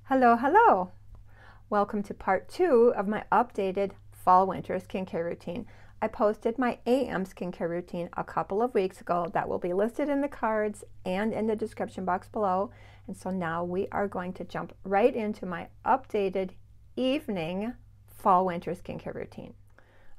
Hello, hello. Welcome to part 2 of my updated fall-winter skincare routine. I posted my AM skincare routine a couple of weeks ago. That will be listed in the cards and in the description box below. And so now we are going to jump right into my updated evening fall-winter skincare routine.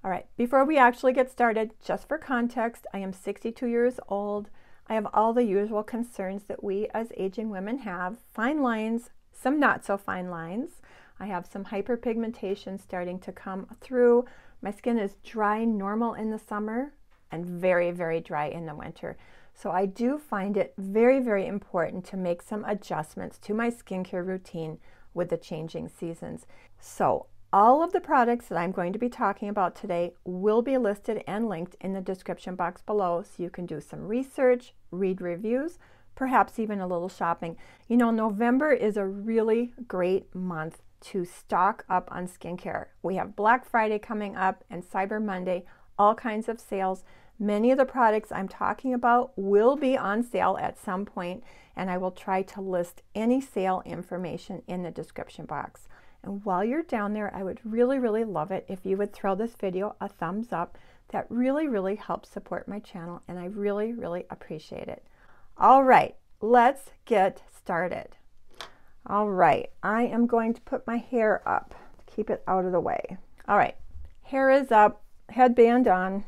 All right, before we actually get started, just for context, I am 62 years old. I have all the usual concerns that we as aging women have: fine lines, some not so fine lines. I have some hyperpigmentation starting to come through. My skin is dry normal in the summer and very, very dry in the winter. So I do find it very, very important to make some adjustments to my skincare routine with the changing seasons. So all of the products that I'm going to be talking about today will be listed and linked in the description box below, so you can do some research, read reviews, perhaps even a little shopping. You know, November is a really great month to stock up on skincare. We have Black Friday coming up and Cyber Monday, all kinds of sales. Many of the products I'm talking about will be on sale at some point, and I will try to list any sale information in the description box. And while you're down there, I would really, really love it if you would throw this video a thumbs up. That really, really helps support my channel, and I really, really appreciate it. All right, let's get started. All right, I am going to put my hair up to keep it out of the way. All right, hair is up, headband on.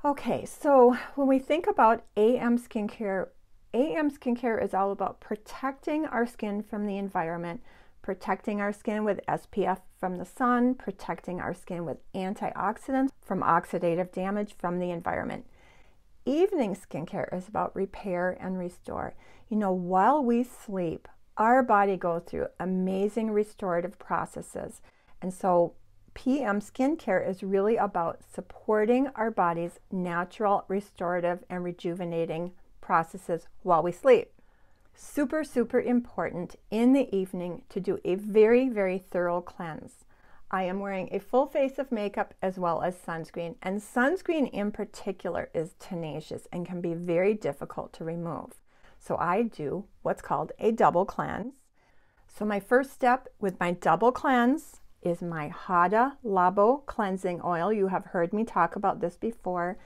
Okay, so when we think about AM skincare is all about protecting our skin from the environment, protecting our skin with SPF from the sun, protecting our skin with antioxidants from oxidative damage from the environment. Evening skincare is about repair and restore. You know, while we sleep, our body goes through amazing restorative processes. And so PM skincare is really about supporting our body's natural restorative and rejuvenating processes while we sleep. Super, super important in the evening to do a very, very thorough cleanse. I am wearing a full face of makeup as well as sunscreen, and sunscreen in particular is tenacious and can be very difficult to remove. So I do what's called a double cleanse. So my first step with my double cleanse is my Hada Labo cleansing oil. You have heard me talk about this before.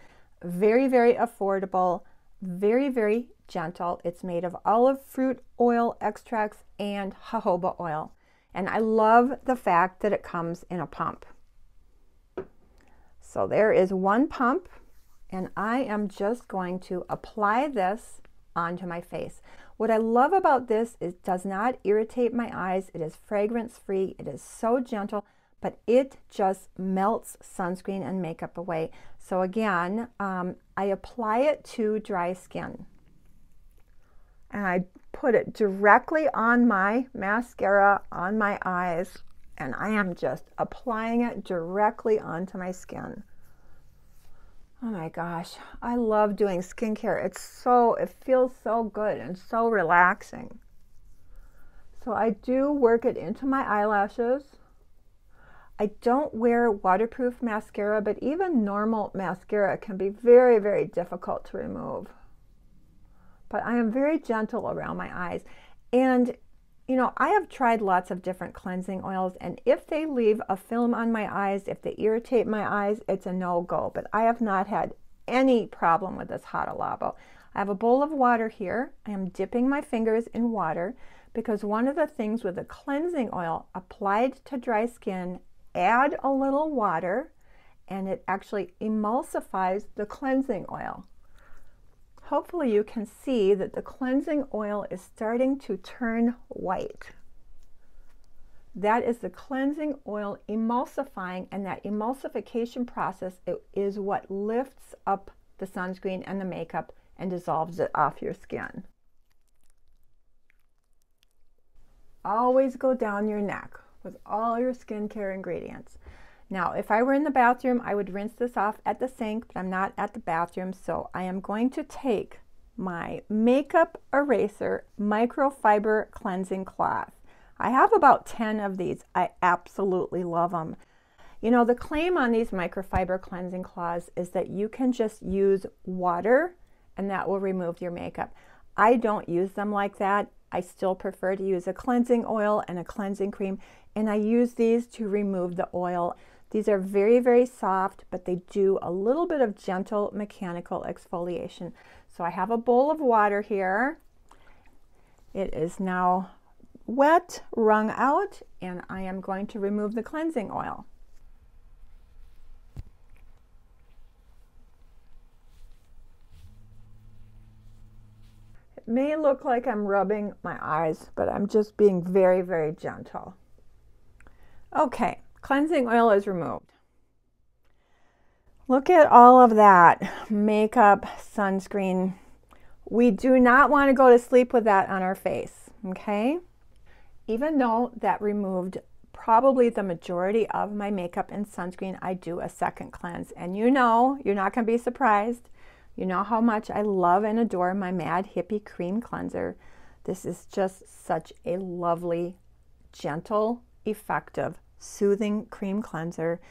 Very, very affordable, very, very gentle. It's made of olive fruit oil extracts and jojoba oil. And I love the fact that it comes in a pump. So there is one pump, and I am just going to apply this onto my face. What I love about this is it does not irritate my eyes. It is fragrance free. It is so gentle, but it just melts sunscreen and makeup away. So again, I apply it to dry skin. And I put it directly on my mascara, on my eyes, and I am just applying it directly onto my skin. Oh my gosh, I love doing skincare. It feels so good and so relaxing. So I do work it into my eyelashes. I don't wear waterproof mascara, but even normal mascara can be very, very difficult to remove. But I am very gentle around my eyes. And you know, I have tried lots of different cleansing oils, and if they leave a film on my eyes, if they irritate my eyes, it's a no-go. But I have not had any problem with this Hada Labo. I have a bowl of water here. I am dipping my fingers in water because one of the things with a cleansing oil applied to dry skin, add a little water and it actually emulsifies the cleansing oil. Hopefully you can see that the cleansing oil is starting to turn white. That is the cleansing oil emulsifying, and that emulsification process is what lifts up the sunscreen and the makeup and dissolves it off your skin. Always go down your neck with all your skincare ingredients. Now, if I were in the bathroom, I would rinse this off at the sink, but I'm not at the bathroom, so I am going to take my Makeup Eraser Microfiber Cleansing Cloth. I have about 10 of these. I absolutely love them. You know, the claim on these microfiber cleansing cloths is that you can just use water and that will remove your makeup. I don't use them like that. I still prefer to use a cleansing oil and a cleansing cream, and I use these to remove the oil. These are very, very soft, but they do a little bit of gentle mechanical exfoliation. So I have a bowl of water here. It is now wet, wrung out, and I am going to remove the cleansing oil. It may look like I'm rubbing my eyes, but I'm just being very, very gentle. Okay, cleansing oil is removed. Look at all of that makeup, sunscreen. We do not want to go to sleep with that on our face, okay? Even though that removed probably the majority of my makeup and sunscreen, I do a second cleanse. And you know, you're not going to be surprised. You know how much I love and adore my Mad Hippie Cream Cleanser. This is just such a lovely, gentle, effective, soothing cream cleanser.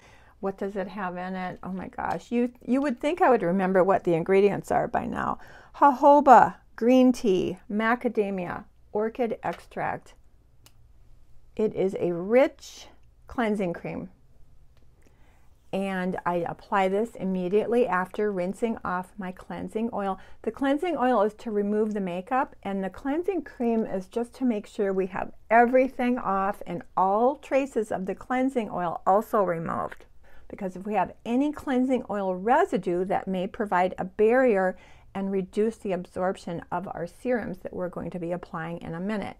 What does it have in it? Oh my gosh, you would think I would remember what the ingredients are by now. Jojoba, green tea, macadamia, orchid extract. It is a rich cleansing cream. And I apply this immediately after rinsing off my cleansing oil. The cleansing oil is to remove the makeup, and the cleansing cream is just to make sure we have everything off and all traces of the cleansing oil also removed. Because if we have any cleansing oil residue, that may provide a barrier and reduce the absorption of our serums that we're going to be applying in a minute.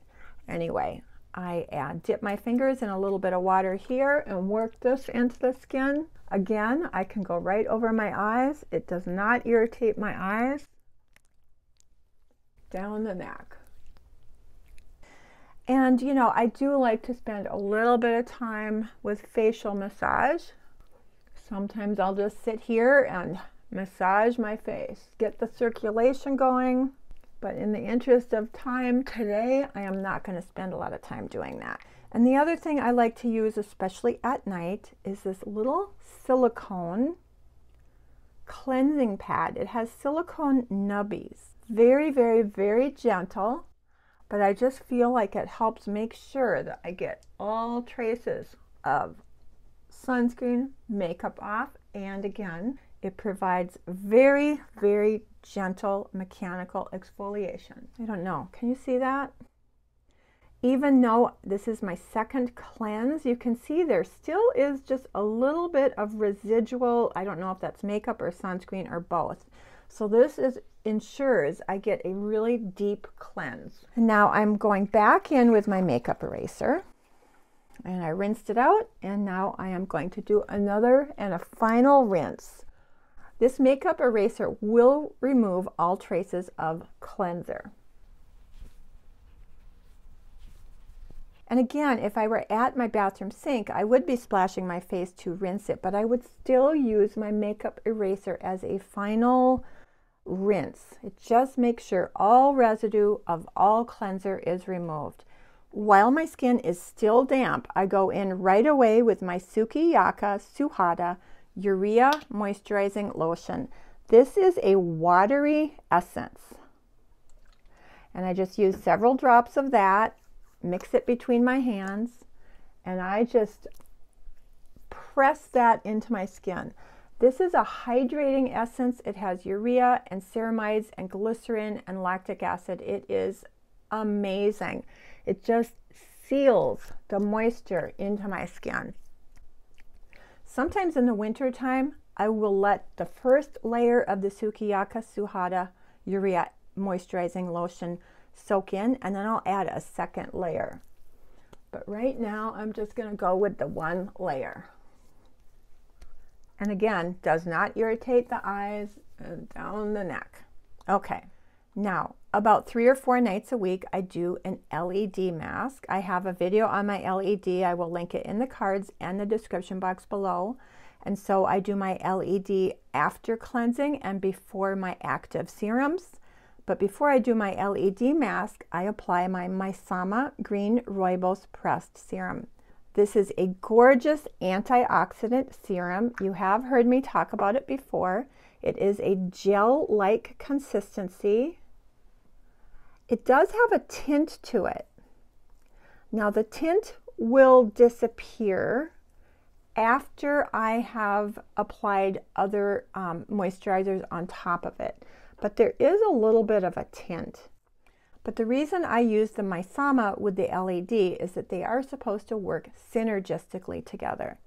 Anyway, I dip my fingers in a little bit of water here and work this into the skin. Again, I can go right over my eyes. It does not irritate my eyes. Down the neck. And you know, I do like to spend a little bit of time with facial massage. Sometimes I'll just sit here and massage my face, get the circulation going. But in the interest of time today, I am not going to spend a lot of time doing that. And the other thing I like to use, especially at night, is this little silicone cleansing pad. It has silicone nubbies. Very, very, very gentle, but I just feel like it helps make sure that I get all traces of sunscreen, makeup off, and again, it provides very, very gentle mechanical exfoliation. I don't know, can you see that? Even though this is my second cleanse, you can see there still is just a little bit of residual, I don't know if that's makeup or sunscreen or both. So this ensures I get a really deep cleanse. And now I'm going back in with my makeup eraser. And I rinsed it out, and now I am going to do another and a final rinse. This makeup eraser will remove all traces of cleanser. And again, if I were at my bathroom sink, I would be splashing my face to rinse it, but I would still use my makeup eraser as a final rinse. It just makes sure all residue of all cleanser is removed. While my skin is still damp, I go in right away with my Sukiyaka Suhada Urea Moisturizing Lotion. This is a watery essence. And I just use several drops of that, mix it between my hands, and I just press that into my skin. This is a hydrating essence. It has urea and ceramides and glycerin and lactic acid. It is amazing. It just seals the moisture into my skin. Sometimes in the winter time, I will let the first layer of the Sukiyaka Suhada Urea Moisturizing Lotion soak in, and then I'll add a second layer. But right now, I'm just going to go with the one layer. And again, does not irritate the eyes and down the neck. Okay. Now, about 3 or 4 nights a week, I do an LED mask. I have a video on my LED. I will link it in the cards and the description box below. And so I do my LED after cleansing and before my active serums. But before I do my LED mask, I apply my Maisama Green Rooibos Pressed Serum. This is a gorgeous antioxidant serum. You have heard me talk about it before. It is a gel-like consistency. It does have a tint to it. Now the tint will disappear after I have applied other moisturizers on top of it, but there is a little bit of a tint. But the reason I use the Misama with the LED is that they are supposed to work synergistically together.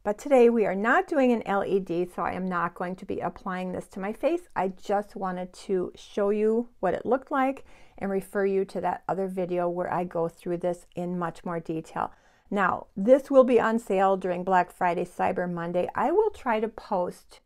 But today we are not doing an LED, so I am not going to be applying this to my face. I just wanted to show you what it looked like and refer you to that other video where I go through this in much more detail. Now, this will be on sale during Black Friday, Cyber Monday. I will try to post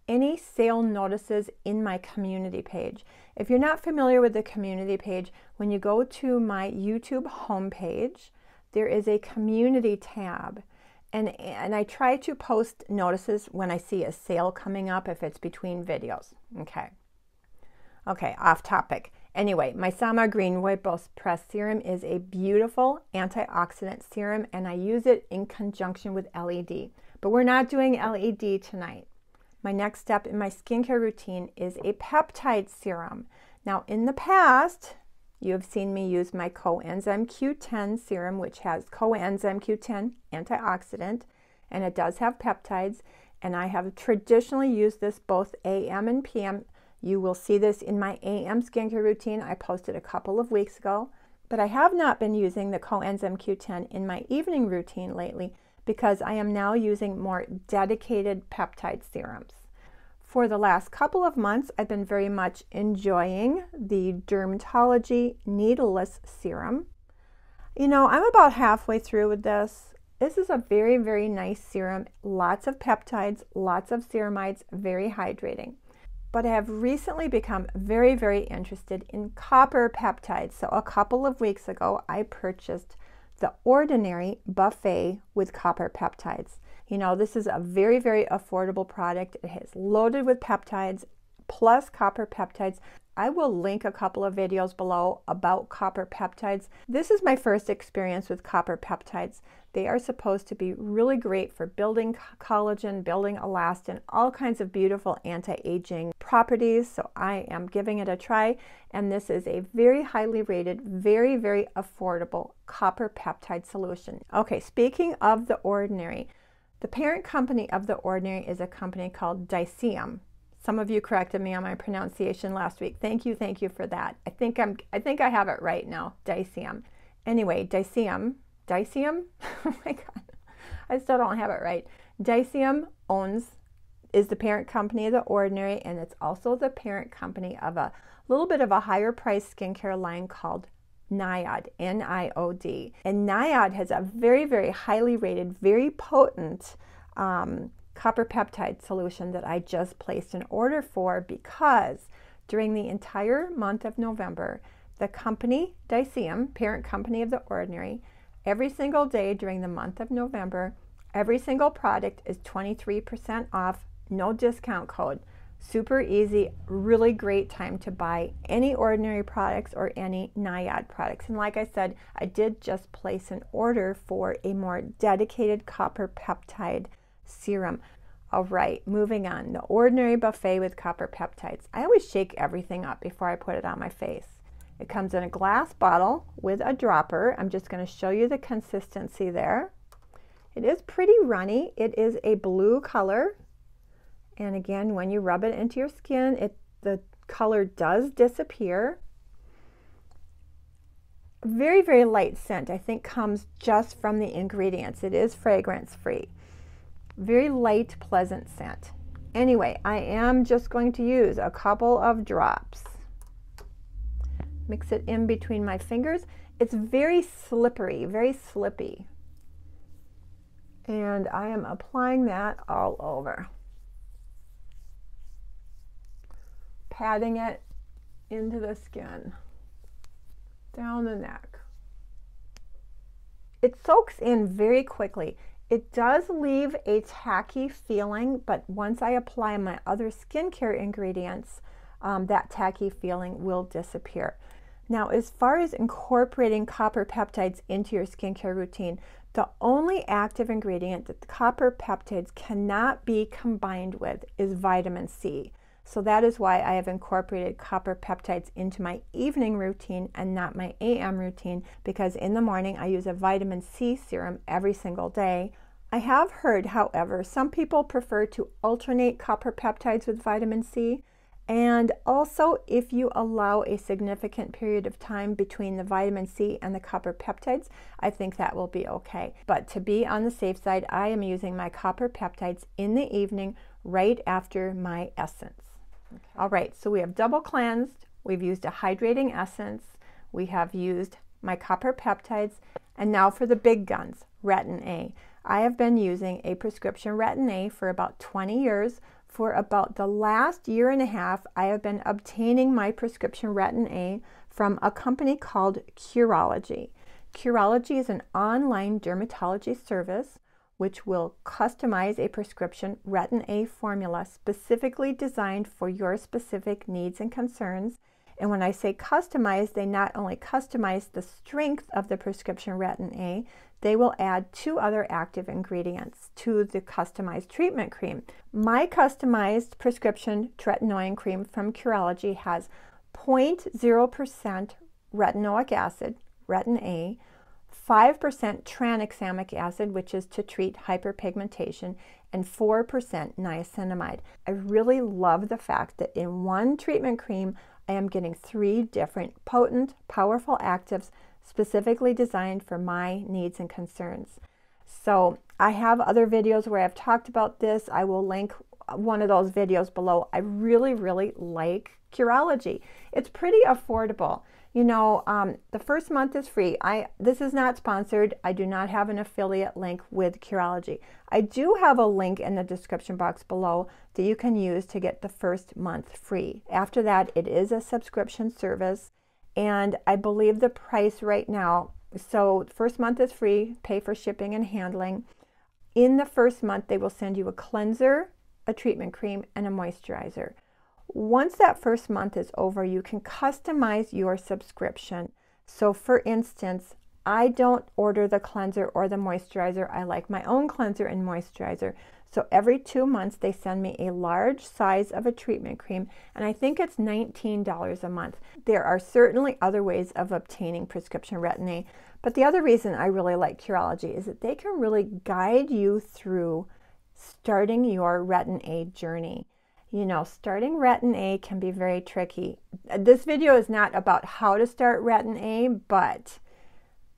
any sale notices in my community page. If you're not familiar with the community page, when you go to my YouTube homepage, there is a community tab. And I try to post notices when I see a sale coming up if it's between videos. Okay, off topic. Anyway, Misama Green Rooibos Press Serum is a beautiful antioxidant serum, and I use it in conjunction with LED. But we're not doing LED tonight. My next step in my skincare routine is a peptide serum. Now, in the past, you have seen me use my coenzyme Q10 serum, which has coenzyme Q10 antioxidant, and it does have peptides. And I have traditionally used this both AM and PM. You will see this in my AM skincare routine I posted a couple of weeks ago. But I have not been using the coenzyme Q10 in my evening routine lately because I am now using more dedicated peptide serums. For the last couple of months, I've been very much enjoying the Dermatology Needleless Serum. You know, I'm about halfway through with this. This is a very, very nice serum. Lots of peptides, lots of ceramides, very hydrating. But I have recently become very, very interested in copper peptides. So a couple of weeks ago, I purchased the Ordinary Buffet with copper peptides. You know, this is a very, very affordable product. It is loaded with peptides plus copper peptides. I will link a couple of videos below about copper peptides. This is my first experience with copper peptides. They are supposed to be really great for building collagen, building elastin, all kinds of beautiful anti-aging properties. So I am giving it a try. And this is a very highly rated, very, very affordable copper peptide solution. Okay, speaking of The Ordinary, the parent company of The Ordinary is a company called Dyceum. Some of you corrected me on my pronunciation last week. Thank you for that. I think I have it right now. Dyceum. Anyway, Dyceum. Oh my God, I still don't have it right. Dyceum is the parent company of The Ordinary, and it's also the parent company of a little bit of a higher price skincare line called NIOD, N-I-O-D. And NIOD has a very, very highly rated, very potent copper peptide solution that I just placed an order for because during the entire month of November, the company, Dyceum, parent company of The Ordinary, every single day during the month of November, every single product is 23% off, no discount code. Super easy, really great time to buy any Ordinary products or any NIOD products. And like I said, I did just place an order for a more dedicated copper peptide serum. All right, moving on. The Ordinary Buffet with copper peptides. I always shake everything up before I put it on my face. It comes in a glass bottle with a dropper. I'm just going to show you the consistency there. It is pretty runny. It is a blue color. And again, when you rub it into your skin, the color does disappear. Very, very light scent, I think, comes just from the ingredients. It is fragrance free. Very light, pleasant scent. Anyway, I am just going to use a couple of drops. Mix it in between my fingers. It's very slippery, very slippy. And I am applying that all over. Patting it into the skin, down the neck. It soaks in very quickly. It does leave a tacky feeling, but once I apply my other skincare ingredients, that tacky feeling will disappear. Now, as far as incorporating copper peptides into your skincare routine, the only active ingredient that the copper peptides cannot be combined with is vitamin C. So that is why I have incorporated copper peptides into my evening routine and not my AM routine, because in the morning I use a vitamin C serum every single day. I have heard, however, some people prefer to alternate copper peptides with vitamin C. And also, if you allow a significant period of time between the vitamin C and the copper peptides, I think that will be okay. But to be on the safe side, I am using my copper peptides in the evening right after my Essence. Okay. All right, so we have double cleansed, we've used a hydrating essence, we have used my copper peptides, and now for the big guns, RetinA. I have been using a prescription RetinA for about 20 years. For about the last year and a half, I have been obtaining my prescription RetinA from a company called Curology. Curology is an online dermatology service which will customize a prescription RetinA formula specifically designed for your specific needs and concerns. And when I say customize, they not only customize the strength of the prescription RetinA, they will add 2 other active ingredients to the customized treatment cream. My customized prescription tretinoin cream from Curology has 0.0% retinoic acid, RetinA, 5% tranexamic acid, which is to treat hyperpigmentation, and 4% niacinamide. I really love the fact that in one treatment cream, I am getting 3 different potent, powerful actives specifically designed for my needs and concerns. So I have other videos where I've talked about this. I will link one of those videos below. I really, really like Curology. It's pretty affordable. You know, the first month is free. This is not sponsored. I do not have an affiliate link with Curology. I do have a link in the description box below that you can use to get the first month free. After that, it is a subscription service, and I believe the price right now, so first month is free, pay for shipping and handling. In the first month, they will send you a cleanser, a treatment cream, and a moisturizer. Once that first month is over, you can customize your subscription. So for instance, I don't order the cleanser or the moisturizer. I like my own cleanser and moisturizer. So every 2 months, they send me a large size of a treatment cream, and I think it's $19 a month. There are certainly other ways of obtaining prescription RetinA, but the other reason I really like Curology is that they can really guide you through starting your RetinA journey. You know, starting RetinA can be very tricky. This video is not about how to start RetinA, but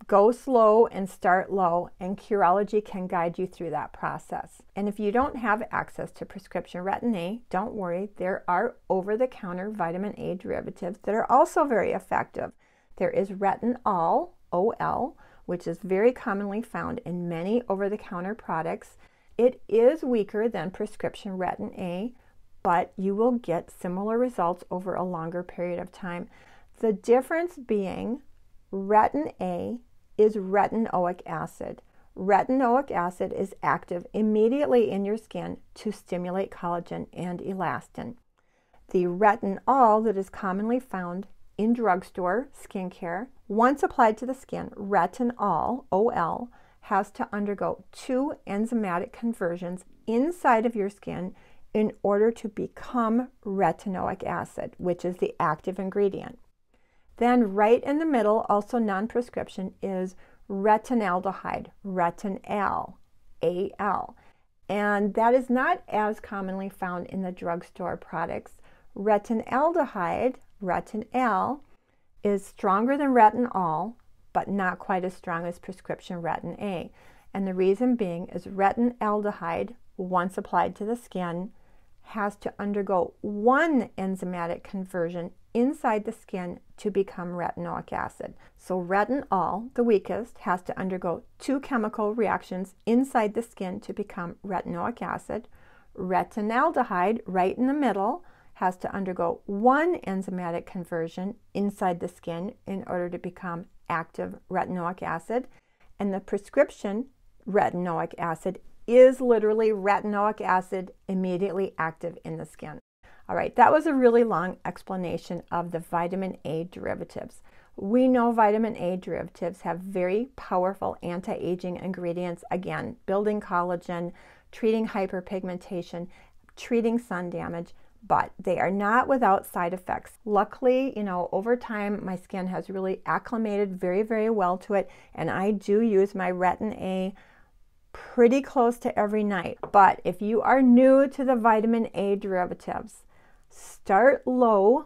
go slow and start low, and Curology can guide you through that process. And if you don't have access to prescription RetinA, don't worry, there are over-the-counter vitamin A derivatives that are also very effective. There is Retinol, OL, which is very commonly found in many over-the-counter products. It is weaker than prescription RetinA, but you will get similar results over a longer period of time. The difference being RetinA is retinoic acid. Retinoic acid is active immediately in your skin to stimulate collagen and elastin. The retinol that is commonly found in drugstore skincare, once applied to the skin, retinol, OL, has to undergo 2 enzymatic conversions inside of your skin in order to become retinoic acid, which is the active ingredient. Then right in the middle, also non-prescription, is retinaldehyde, retinal, AL. And that is not as commonly found in the drugstore products. Retinaldehyde, retinal, is stronger than retinol, but not quite as strong as prescription RetinA. And the reason being is retinaldehyde, once applied to the skin, has to undergo 1 enzymatic conversion inside the skin to become retinoic acid. So retinol, the weakest, has to undergo 2 chemical reactions inside the skin to become retinoic acid. Retinaldehyde, right in the middle, has to undergo 1 enzymatic conversion inside the skin in order to become active retinoic acid. And the prescription retinoic acid is literally retinoic acid immediately active in the skin. All right, that was a really long explanation of the vitamin A derivatives. We know vitamin A derivatives have very powerful anti-aging ingredients, again, building collagen, treating hyperpigmentation, treating sun damage, but they are not without side effects. Luckily, you know, over time, my skin has really acclimated very, very well to it, and I do use my RetinA pretty close to every night. But if you are new to the vitamin A derivatives, start low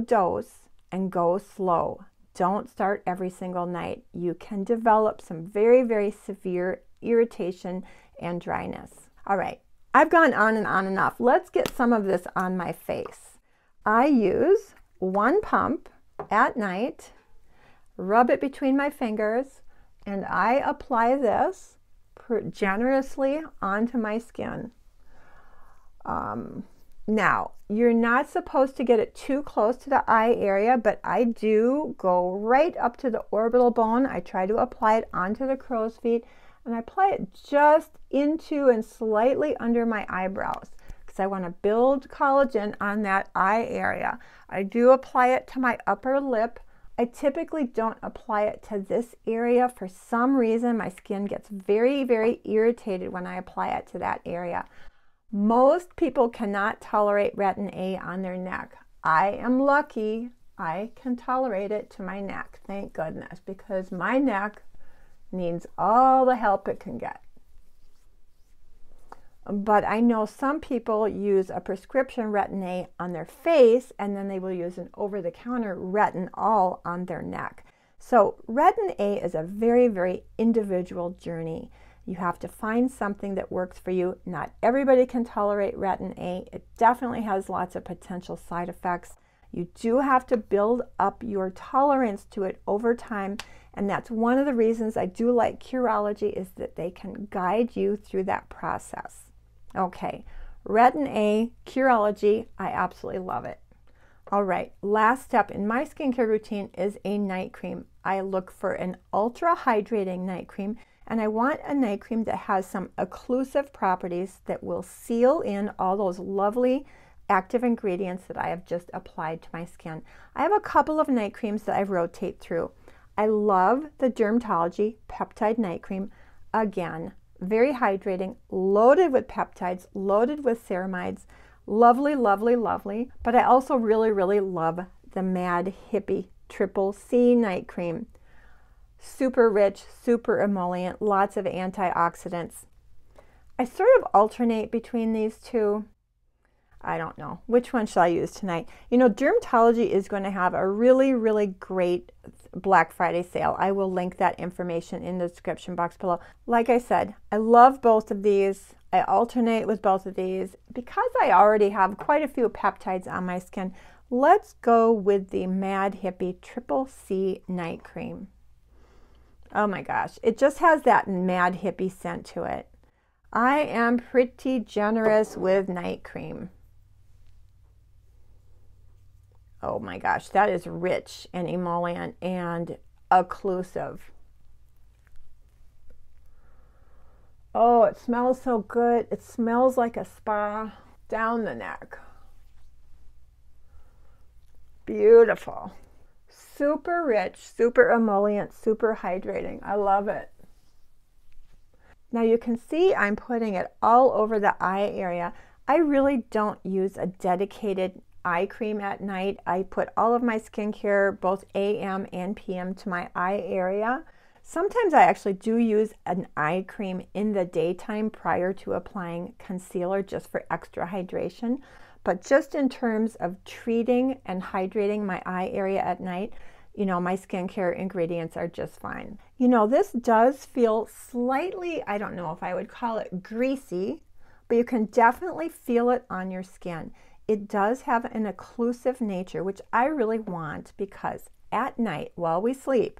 dose, and go slow. Don't start every single night. You can develop some very, very severe irritation and dryness. All right, I've gone on and on enough. Let's get some of this on my face. I use one pump at night, rub it between my fingers, and I apply this generously onto my skin. Now, you're not supposed to get it too close to the eye area, but I do go right up to the orbital bone. I try to apply it onto the crow's feet, and I apply it just into and slightly under my eyebrows because I want to build collagen on that eye area. I do apply it to my upper lip. I typically don't apply it to this area. For some reason, my skin gets very, very irritated when I apply it to that area. Most people cannot tolerate RetinA on their neck. I am lucky I can tolerate it to my neck, thank goodness, because my neck needs all the help it can get. But I know some people use a prescription RetinA on their face, and then they will use an over-the-counter retinol on their neck. So RetinA is a very, very individual journey. You have to find something that works for you. Not everybody can tolerate RetinA. It definitely has lots of potential side effects. You do have to build up your tolerance to it over time, and that's one of the reasons I do like Curology, is that they can guide you through that process. Okay, RetinA, Curology, I absolutely love it. All right, last step in my skincare routine is a night cream. I look for an ultra hydrating night cream, and I want a night cream that has some occlusive properties that will seal in all those lovely active ingredients that I have just applied to my skin. I have a couple of night creams that I rotate through. I love the Dermatology Peptide Night Cream. Again, very hydrating, loaded with peptides, loaded with ceramides. Lovely, lovely, lovely. But I also really, really love the Mad Hippie Triple C Night Cream. Super rich, super emollient, lots of antioxidants. I sort of alternate between these two. I don't know. Which one shall I use tonight? You know, Dermatology is going to have a really, really great Black Friday sale. I will link that information in the description box below. Like I said, I love both of these. I alternate with both of these. Because I already have quite a few peptides on my skin, let's go with the Mad Hippie Triple C Night Cream. Oh my gosh, it just has that Mad Hippie scent to it. I am pretty generous with night cream. Oh my gosh, that is rich and emollient and occlusive. Oh, it smells so good. It smells like a spa down the neck. Beautiful. Super rich, super emollient, super hydrating. I love it. Now you can see I'm putting it all over the eye area. I really don't use a dedicated eye cream at night. I put all of my skincare, both AM and PM, to my eye area. Sometimes I actually do use an eye cream in the daytime prior to applying concealer, just for extra hydration. But just in terms of treating and hydrating my eye area at night, you know, my skincare ingredients are just fine. You know, this does feel slightly, I don't know if I would call it greasy, but you can definitely feel it on your skin. It does have an occlusive nature, which I really want, because at night while we sleep,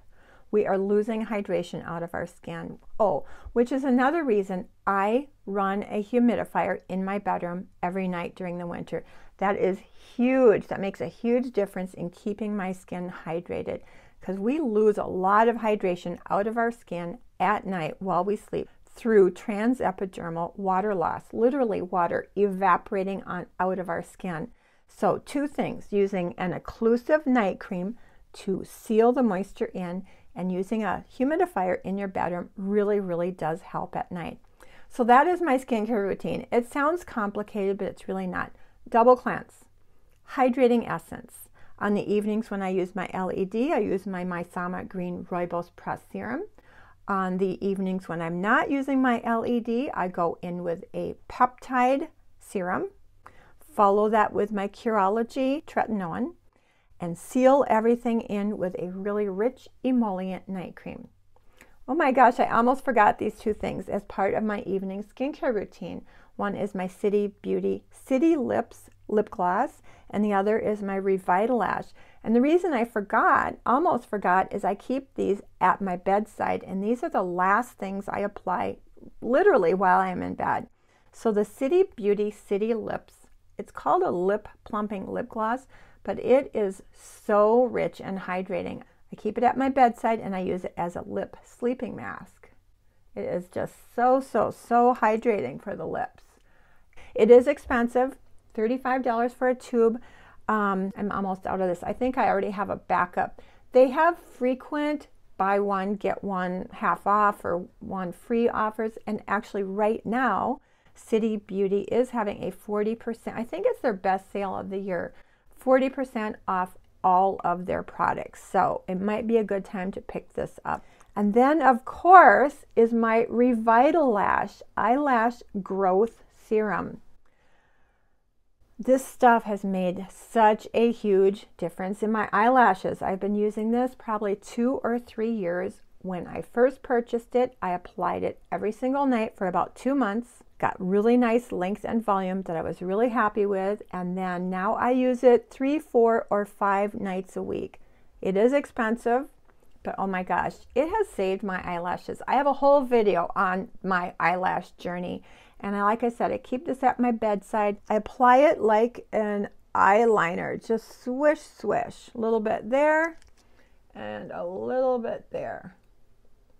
we are losing hydration out of our skin. Oh, which is another reason I run a humidifier in my bedroom every night during the winter. That is huge. That makes a huge difference in keeping my skin hydrated, because we lose a lot of hydration out of our skin at night while we sleep through transepidermal water loss, literally water evaporating out of our skin. So two things: using an occlusive night cream to seal the moisture in, and using a humidifier in your bedroom really, really does help at night. So that is my skincare routine. It sounds complicated, but it's really not. double cleanse, hydrating essence. On the evenings when I use my LED, I use my Misama Green Rooibos Press Serum. On the evenings when I'm not using my LED, I go in with a Peptide serum, follow that with my Curology tretinoin, and seal everything in with a really rich emollient night cream. Oh my gosh, I almost forgot these two things as part of my evening skincare routine. One is my City Beauty City Lips lip gloss, and the other is my Eyelash. And the reason I almost forgot, is I keep these at my bedside, and these are the last things I apply literally while I'm in bed. So the City Beauty City Lips, it's called a lip plumping lip gloss, but it is so rich and hydrating. I keep it at my bedside and I use it as a lip sleeping mask. It is just so hydrating for the lips. It is expensive, $35 for a tube. I'm almost out of this. I think I already have a backup. They have frequent buy one, get one half off or one free offers. And actually right now, City Beauty is having a 40%, I think it's their best sale of the year, 40% off all of their products. So it might be a good time to pick this up. And then of course is my Retinaldehyde Eyelash Growth Serum. This stuff has made such a huge difference in my eyelashes. I've been using this probably 2 or 3 years. When I first purchased it, I applied it every single night for about 2 months. Got really nice length and volume that I was really happy with, and then now I use it 3, 4, or 5 nights a week. It is expensive, but oh my gosh, it has saved my eyelashes. I have a whole video on my eyelash journey, and like I said, I keep this at my bedside. I apply it like an eyeliner, just swish, swish, a little bit there and a little bit there.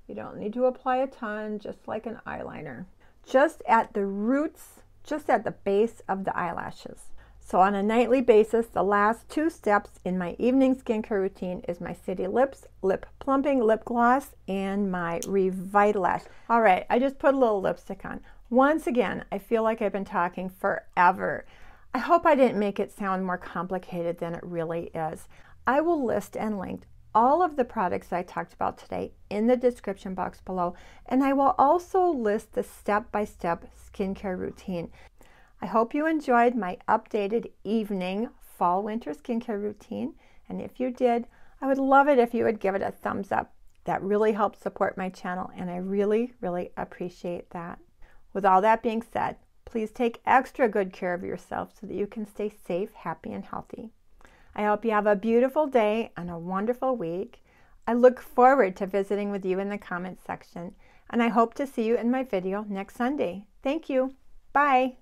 You don't need to apply a ton, just like an eyeliner. Just at the roots, just at the base of the eyelashes. So on a nightly basis, the last 2 steps in my evening skincare routine is my City Lips Lip Plumping Lip Gloss and my Retinaldehyde. All right, I just put a little lipstick on. Once again, I feel like I've been talking forever. I hope I didn't make it sound more complicated than it really is. I will list and link all of the products I talked about today in the description box below, and I will also list the step-by-step skincare routine. I hope you enjoyed my updated evening fall-winter skincare routine, and if you did, I would love it if you would give it a thumbs up. That really helps support my channel, and I really appreciate that. With all that being said, please take extra good care of yourself so that you can stay safe, happy, and healthy. I hope you have a beautiful day and a wonderful week. I look forward to visiting with you in the comments section, and I hope to see you in my video next Sunday. Thank you. Bye.